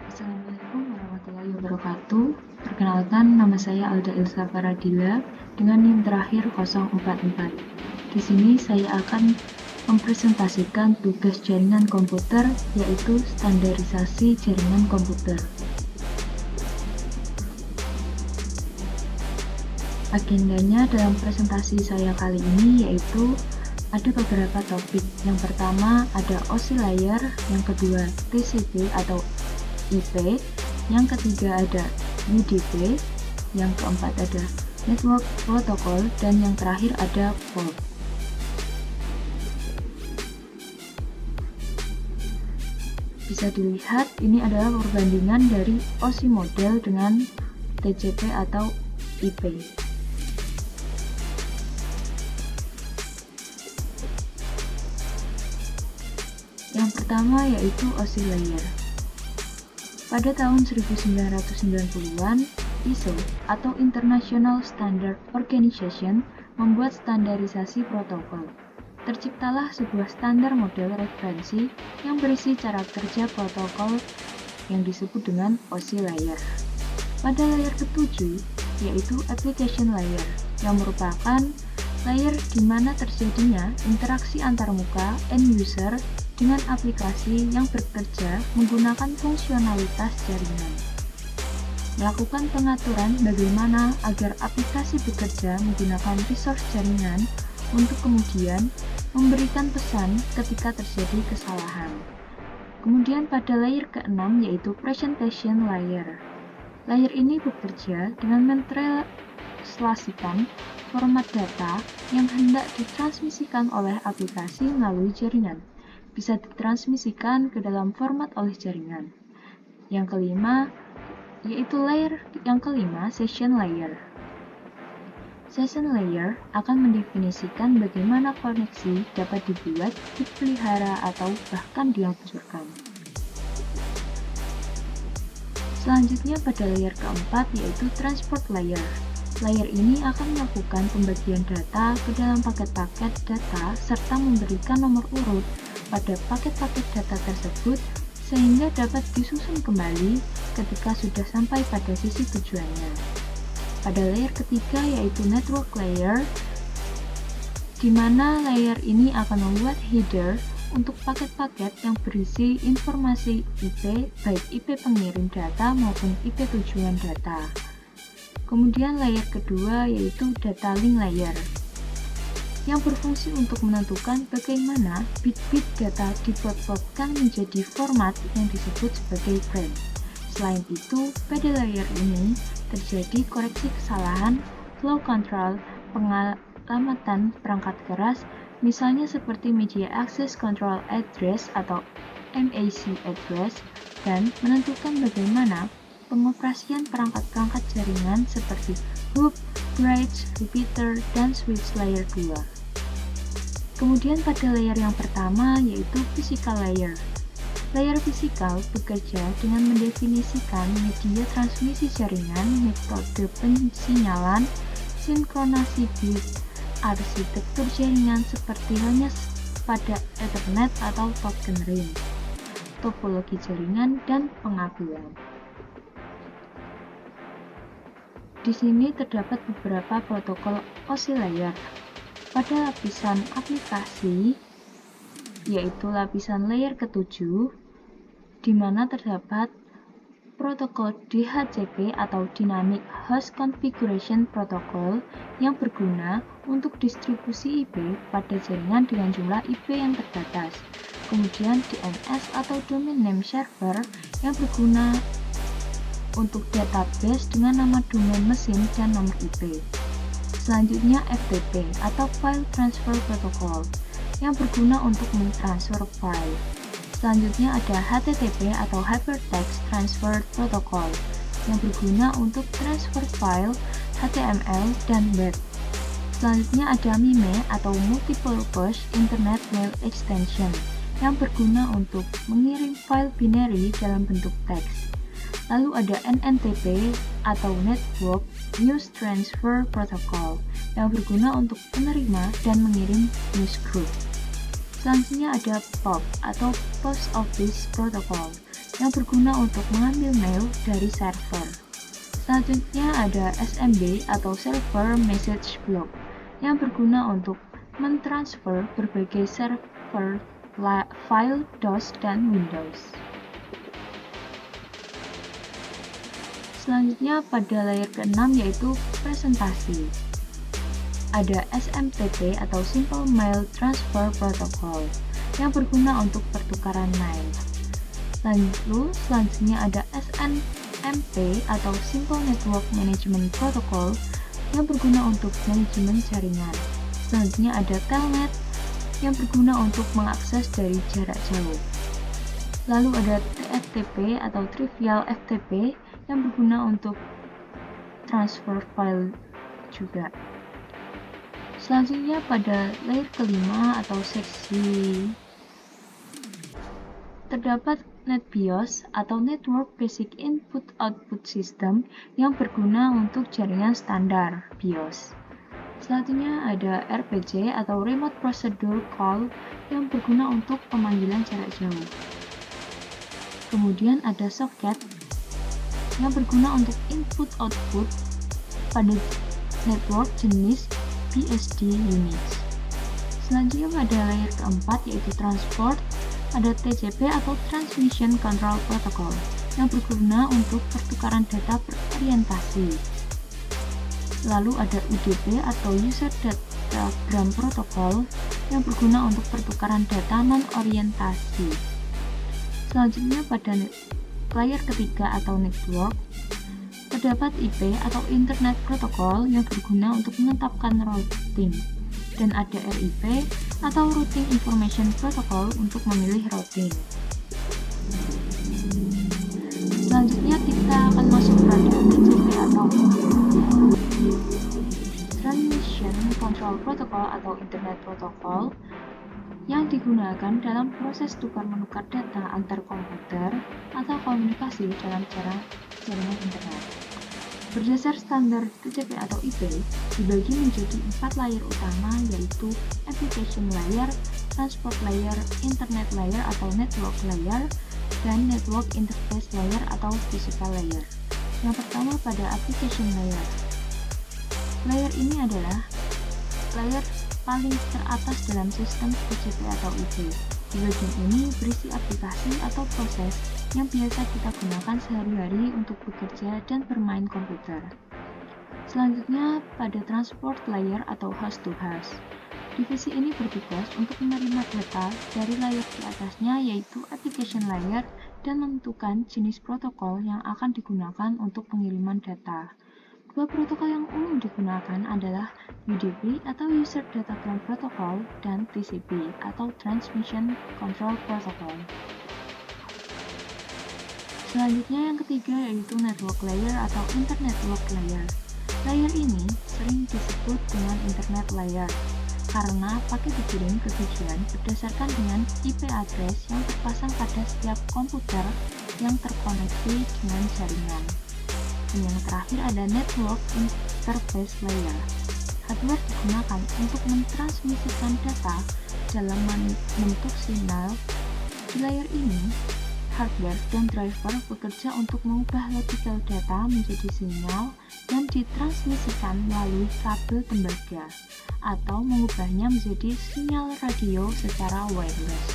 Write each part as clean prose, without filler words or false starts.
Assalamualaikum warahmatullahi wabarakatuh. Perkenalkan, nama saya Alda Ilsa Faradila dengan NIM terakhir 044. Di sini saya akan mempresentasikan tugas jaringan komputer, yaitu standarisasi jaringan komputer. Agendanya dalam presentasi saya kali ini yaitu ada beberapa topik. Yang pertama ada OSI layer, yang kedua TCP atau IP, yang ketiga ada UDP, yang keempat ada Network Protocol, dan yang terakhir ada POP. Bisa dilihat ini adalah perbandingan dari OSI model dengan TCP atau IP. Yang pertama yaitu OSI layer. Pada tahun 1990-an, ISO atau International Standard Organization membuat standarisasi protokol. Terciptalah sebuah standar model referensi yang berisi cara kerja protokol yang disebut dengan OSI layer. Pada layer ketujuh, yaitu application layer, yang merupakan layer di mana terjadinya interaksi antarmuka end user dengan aplikasi yang bekerja menggunakan fungsionalitas jaringan. Melakukan pengaturan bagaimana agar aplikasi bekerja menggunakan resource jaringan untuk kemudian memberikan pesan ketika terjadi kesalahan. Kemudian pada layer ke-6 yaitu presentation layer. Layer ini bekerja dengan mentranslasikan format data yang hendak ditransmisikan oleh aplikasi melalui jaringan. Bisa ditransmisikan ke dalam format oleh jaringan. Yang kelima, yaitu layer yang kelima, session layer. Session layer akan mendefinisikan bagaimana koneksi dapat dibuat, dipelihara, atau bahkan dihancurkan. Selanjutnya pada layer keempat yaitu transport layer. Layer ini akan melakukan pembagian data ke dalam paket-paket data serta memberikan nomor urut pada paket-paket data tersebut sehingga dapat disusun kembali ketika sudah sampai pada sisi tujuannya. Pada layer ketiga yaitu network layer, di mana layer ini akan membuat header untuk paket-paket yang berisi informasi IP, baik IP pengirim data maupun IP tujuan data. Kemudian layer kedua yaitu data link layer, yang berfungsi untuk menentukan bagaimana bit-bit data diplot-plotkan menjadi format yang disebut sebagai frame. Selain itu, pada layer ini terjadi koreksi kesalahan, flow control, pengalamatan perangkat keras, misalnya seperti Media Access Control Address atau MAC address, dan menentukan bagaimana pengoperasian perangkat-perangkat jaringan seperti hub, bridge, repeater, dan switch layer 2. Kemudian pada layer yang pertama yaitu physical layer. Layer fisikal bekerja dengan mendefinisikan media transmisi jaringan, metode pensinyalan, sinkronasi bit, arsitektur jaringan seperti halnya pada Ethernet atau token ring, topologi jaringan, dan pengakuan. Di sini terdapat beberapa protokol OSI layer. Pada lapisan aplikasi, yaitu lapisan layer ke-7, di mana terdapat protokol DHCP atau Dynamic Host Configuration Protocol yang berguna untuk distribusi IP pada jaringan dengan jumlah IP yang terbatas. Kemudian DNS atau Domain Name Server yang berguna untuk database dengan nama domain mesin dan nomor IP. Selanjutnya FTP atau File Transfer Protocol yang berguna untuk mentransfer file. Selanjutnya ada HTTP atau Hypertext Transfer Protocol yang berguna untuk transfer file HTML dan web. Selanjutnya ada MIME atau Multipurpose Internet Mail Extension yang berguna untuk mengirim file binary dalam bentuk teks. Lalu ada NNTP atau Network News Transfer Protocol yang berguna untuk penerima dan mengirim newsgroup. Selanjutnya ada POP atau Post Office Protocol yang berguna untuk mengambil mail dari server. Selanjutnya ada SMB atau Server Message Block yang berguna untuk mentransfer berbagai server file DOS dan Windows. Selanjutnya pada layer ke-6 yaitu presentasi. Ada SMTP atau Simple Mail Transfer Protocol yang berguna untuk pertukaran mail. Lalu selanjutnya ada SNMP atau Simple Network Management Protocol yang berguna untuk manajemen jaringan. Selanjutnya ada Telnet yang berguna untuk mengakses dari jarak jauh. Lalu ada TFTP atau Trivial FTP yang berguna untuk transfer file juga. Selanjutnya pada layer kelima atau seksi terdapat NetBIOS atau Network Basic Input-Output System yang berguna untuk jaringan standar BIOS. Selanjutnya ada RPG atau Remote Procedure Call yang berguna untuk pemanggilan jarak jauh. Kemudian ada socket yang berguna untuk input-output pada network jenis BSD Unix. Selanjutnya pada layer keempat yaitu transport, ada TCP atau Transmission Control Protocol yang berguna untuk pertukaran data berorientasi. Lalu ada UDP atau User Datagram Protocol yang berguna untuk pertukaran data non-orientasi. Selanjutnya pada layer ketiga atau network, terdapat IP atau Internet Protocol yang berguna untuk menetapkan routing, dan ada RIP atau Routing Information Protocol untuk memilih routing. Selanjutnya kita akan masuk pada TCP atau Transmission Control Protocol atau Internet Protocol yang digunakan dalam proses tukar-menukar data antar komputer atau komunikasi dalam jaringan internet. Berdasar standar TCP atau IP, dibagi menjadi 4 layer utama yaitu Application Layer, Transport Layer, Internet Layer atau Network Layer, dan Network Interface Layer atau Physical Layer. Yang pertama pada Application Layer. Layer ini adalah layer paling teratas dalam sistem TCP atau IP. Di bagian ini berisi aplikasi atau proses yang biasa kita gunakan sehari-hari untuk bekerja dan bermain komputer. Selanjutnya pada Transport Layer atau Host to Host. Divisi ini bertugas untuk menerima data dari layer di atasnya yaitu Application Layer dan menentukan jenis protokol yang akan digunakan untuk pengiriman data. Dua protokol yang umum digunakan adalah UDP atau User Datagram Protocol dan TCP atau Transmission Control Protocol. Selanjutnya yang ketiga yaitu Network Layer atau Internet Layer. Layer ini sering disebut dengan Internet Layer karena paket dikirim ke tujuan berdasarkan dengan IP address yang terpasang pada setiap komputer yang terkoneksi dengan jaringan. Dan yang terakhir ada Network Interface Layer. Hardware digunakan untuk mentransmisikan data dalam bentuk sinyal. Di layer ini, hardware dan driver bekerja untuk mengubah logical data menjadi sinyal dan ditransmisikan melalui kabel tembaga atau mengubahnya menjadi sinyal radio secara wireless.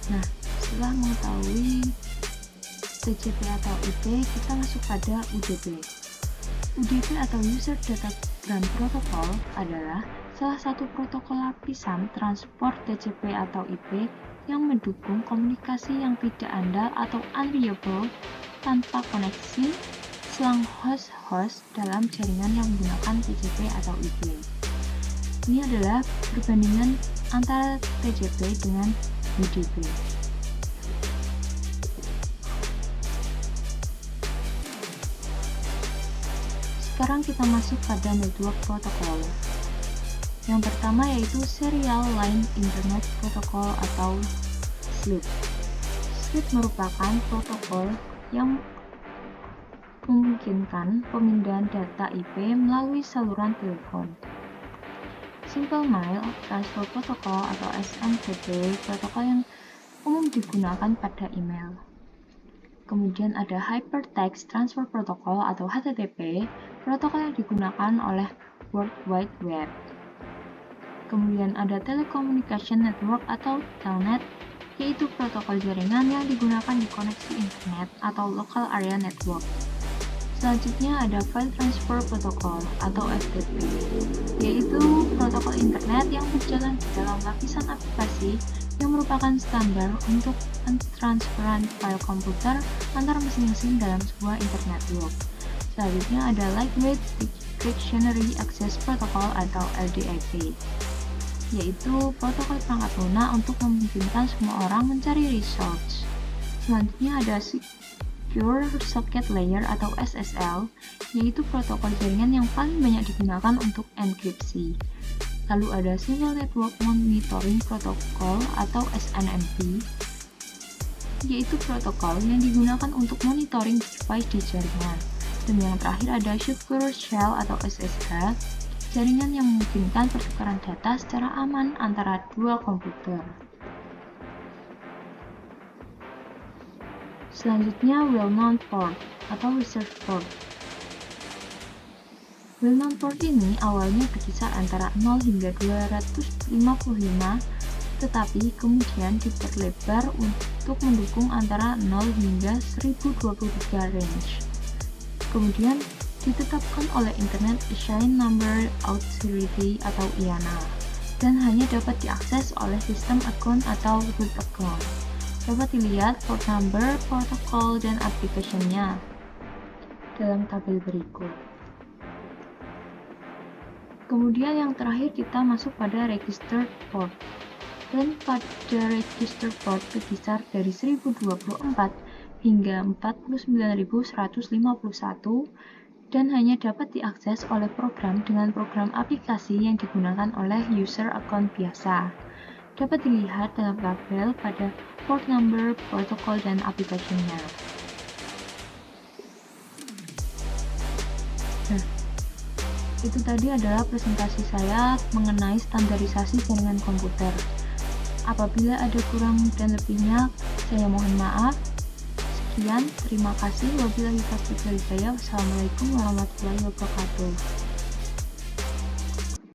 Nah, setelah mengetahui TCP atau IP, kita masuk pada UDP. UDP atau User Datagram Protocol adalah salah satu protokol lapisan transport TCP atau IP yang mendukung komunikasi yang tidak andal atau unreliable tanpa koneksi selang host-host dalam jaringan yang menggunakan TCP atau IP. Ini adalah perbandingan antara TCP dengan UDP. Sekarang kita masuk pada Network Protocol. Yang pertama yaitu Serial Line Internet Protocol atau SLIP. SLIP merupakan protokol yang memungkinkan pemindahan data IP melalui saluran telepon. Simple Mail Transfer Protocol atau SMTP, protokol yang umum digunakan pada email. Kemudian ada Hypertext Transfer Protocol atau HTTP, protokol yang digunakan oleh World Wide Web. Kemudian ada Telecommunication Network atau Telnet, yaitu protokol jaringan yang digunakan di koneksi internet atau Local Area Network. Selanjutnya ada File Transfer Protocol atau FTP, yaitu protokol internet yang berjalan di dalam lapisan aplikasi yang merupakan standar untuk transferan file komputer antar mesin-mesin dalam sebuah internet network. Selanjutnya ada Lightweight Dictionary Access Protocol atau LDAP, yaitu protokol perangkat lunak untuk memungkinkan semua orang mencari results. Selanjutnya ada Secure Socket Layer atau SSL, yaitu protokol jaringan yang paling banyak digunakan untuk enkripsi. Lalu ada Single Network Monitoring Protocol atau SNMP, yaitu protokol yang digunakan untuk monitoring device di jaringan. Dan yang terakhir ada Secure Shell atau SSL, jaringan yang memungkinkan pertukaran data secara aman antara dua komputer. Selanjutnya, well-known port atau reserved port. Well-known port ini awalnya berkisar antara 0 hingga 255, tetapi kemudian diperlebar untuk mendukung antara 0 hingga 1023 range. Kemudian ditetapkan oleh Internet Assigned Number Authority atau IANA dan hanya dapat diakses oleh sistem account atau root account. Dapat dilihat port number, protokol, dan application-nya dalam tabel berikut. Kemudian yang terakhir kita masuk pada registered port. Dan pada registered port berkisar dari 1024 hingga 49151 dan hanya dapat diakses oleh program dengan program aplikasi yang digunakan oleh user account biasa. Dapat dilihat dalam tabel pada port number, protokol, dan aplikasinya. Nah, itu tadi adalah presentasi saya mengenai standarisasi jaringan komputer. Apabila ada kurang dan lebihnya, saya mohon maaf. Sekian, terima kasih. Wabillahi taufiq wal hidayah. Wassalamualaikum warahmatullahi wabarakatuh.